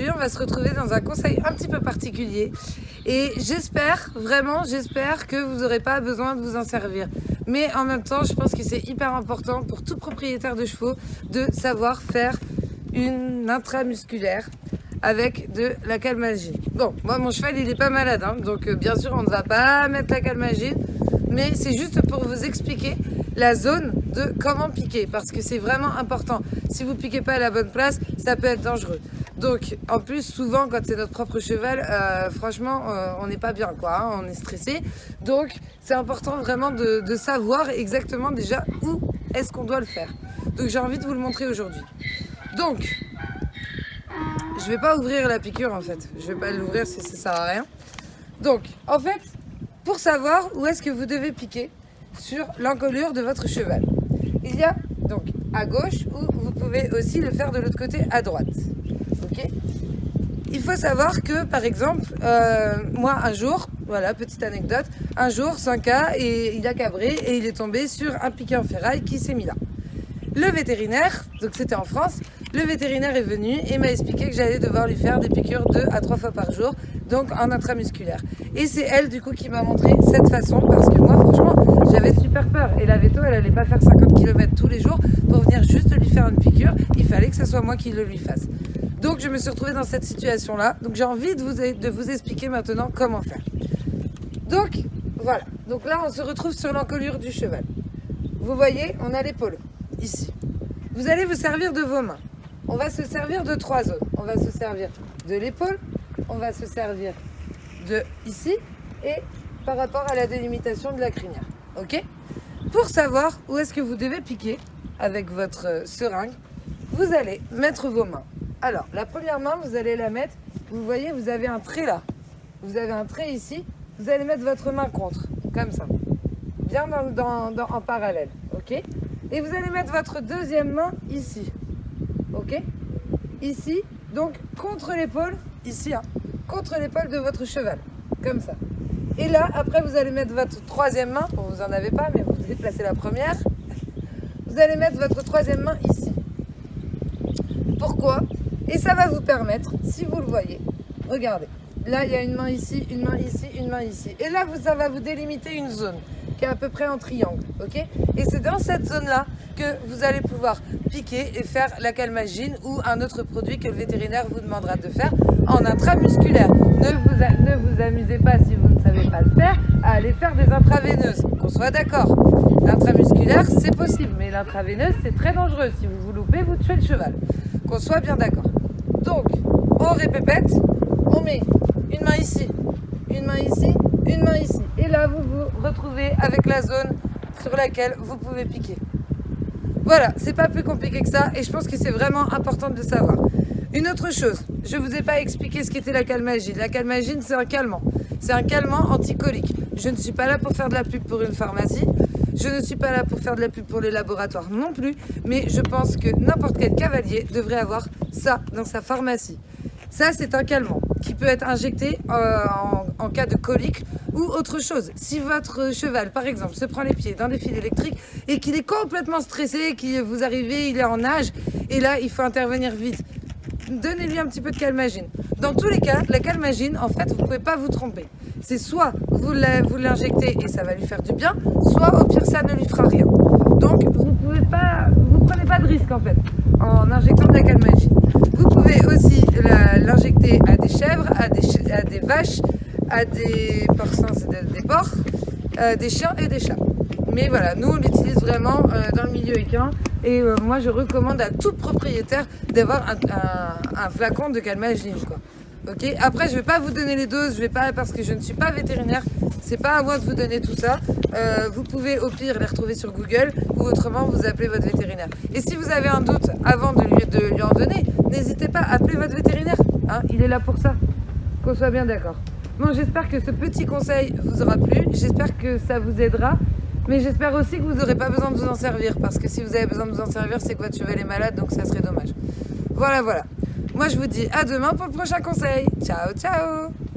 aujourd'hui, on va se retrouver dans un conseil un petit peu particulier. Et j'espère, vraiment, j'espère que vous n'aurez pas besoin de vous en servir. Mais en même temps, je pense que c'est hyper important pour tout propriétaire de chevaux de savoir faire une intramusculaire avec de la calmagine. Bon, moi mon cheval il est pas malade, hein, donc bien sûr on ne va pas mettre la calmagine, mais c'est juste pour vous expliquer la zone de comment piquer, parce que c'est vraiment important. Si vous piquez pas à la bonne place, ça peut être dangereux. Donc en plus souvent quand c'est notre propre cheval, franchement on n'est pas bien quoi, hein, on est stressé. Donc c'est important vraiment de savoir exactement déjà où est-ce qu'on doit le faire. Donc j'ai envie de vous le montrer aujourd'hui. Donc je vais pas ouvrir la piqûre en fait, je vais pas l'ouvrir si ça sert à rien. Donc en fait, pour savoir où est-ce que vous devez piquer sur l'encolure de votre cheval, il y a donc à gauche ou vous pouvez aussi le faire de l'autre côté à droite. Ok. Il faut savoir que par exemple, moi un jour, voilà petite anecdote, un jour 5K et il a cabré et il est tombé sur un piquet en ferraille qui s'est mis là. Le vétérinaire, donc c'était en France, le vétérinaire est venu et m'a expliqué que j'allais devoir lui faire des piqûres 2 à 3 fois par jour, donc en intramusculaire. Et c'est elle du coup qui m'a montré cette façon parce que moi franchement j'avais super peur et la véto elle allait pas faire 50 km tous les jours pour venir juste lui faire une piqûre, il fallait que ce soit moi qui le lui fasse. Donc je me suis retrouvée dans cette situation là, donc j'ai envie de vous expliquer maintenant comment faire. Donc voilà, donc là on se retrouve sur l'encolure du cheval. Vous voyez, on a l'épaule. Ici. Vous allez vous servir de vos mains. On va se servir de 3 zones. On va se servir de l'épaule, on va se servir de ici et par rapport à la délimitation de la crinière. Ok? Pour savoir où est-ce que vous devez piquer avec votre seringue, vous allez mettre vos mains. Alors, la première main, vous allez la mettre, vous voyez, vous avez un trait là. Vous avez un trait ici, vous allez mettre votre main contre, comme ça. Bien en parallèle. Ok? Et vous allez mettre votre deuxième main ici, ok? Ici, donc contre l'épaule, ici, hein, contre l'épaule de votre cheval, comme ça. Et là, après, vous allez mettre votre troisième main, bon, vous n'en avez pas, mais vous déplacez la première. Vous allez mettre votre troisième main ici. Pourquoi? Et ça va vous permettre, si vous le voyez, regardez, là, il y a une main ici, une main ici, une main ici. Et là, ça va vous délimiter une zone qui est à peu près en triangle, ok? Et c'est dans cette zone-là que vous allez pouvoir piquer et faire la calmagine ou un autre produit que le vétérinaire vous demandera de faire en intramusculaire. Ne vous amusez pas si vous ne savez pas le faire à aller faire des intraveineuses, qu'on soit d'accord. L'intramusculaire, c'est possible, mais l'intraveineuse, c'est très dangereux. Si vous vous loupez, vous tuez le cheval. Qu'on soit bien d'accord. Donc, on répète, on met une main ici, une main ici, une main ici. Et là, vous vous retrouvez avec la zone sur laquelle vous pouvez piquer. Voilà, c'est pas plus compliqué que ça et je pense que c'est vraiment important de le savoir. Une autre chose, je vous ai pas expliqué ce qu'était la calmagine. La calmagine, c'est un calmant. C'est un calmant anticolique. Je ne suis pas là pour faire de la pub pour une pharmacie. Je ne suis pas là pour faire de la pub pour les laboratoires non plus. Mais je pense que n'importe quel cavalier devrait avoir ça dans sa pharmacie. Ça, c'est un calmant qui peut être injecté en cas de colique ou autre chose. Si votre cheval, par exemple, se prend les pieds dans des fils électriques et qu'il est complètement stressé, qu'il vous arrivez, il est en nage, et là, il faut intervenir vite. Donnez-lui un petit peu de calmagine. Dans tous les cas, la calmagine, en fait, vous ne pouvez pas vous tromper. C'est soit vous l'injectez et ça va lui faire du bien, soit au pire, ça ne lui fera rien. Donc, vous prenez pas de risque, en fait, en injectant de la calmagine. Vous pouvez aussi l'injecter à des chèvres, à des vaches, à des porcins, c'est des porcs, des chiens et des chats. Mais voilà, nous on l'utilise vraiment dans le milieu équin et moi je recommande à tout propriétaire d'avoir un flacon de calmagine, quoi. Ok. Après je vais pas vous donner les doses, je vais pas parce que je ne suis pas vétérinaire, c'est pas à moi de vous donner tout ça. Vous pouvez au pire les retrouver sur Google ou autrement vous appelez votre vétérinaire. Et si vous avez un doute avant de lui en donner, n'hésitez pas à appeler votre vétérinaire, hein, il est là pour ça, qu'on soit bien d'accord. Bon, j'espère que ce petit conseil vous aura plu, j'espère que ça vous aidera, mais j'espère aussi que vous n'aurez pas besoin de vous en servir, parce que si vous avez besoin de vous en servir, c'est que votre cheval est malade, donc ça serait dommage. Voilà, voilà. Moi, je vous dis à demain pour le prochain conseil. Ciao, ciao!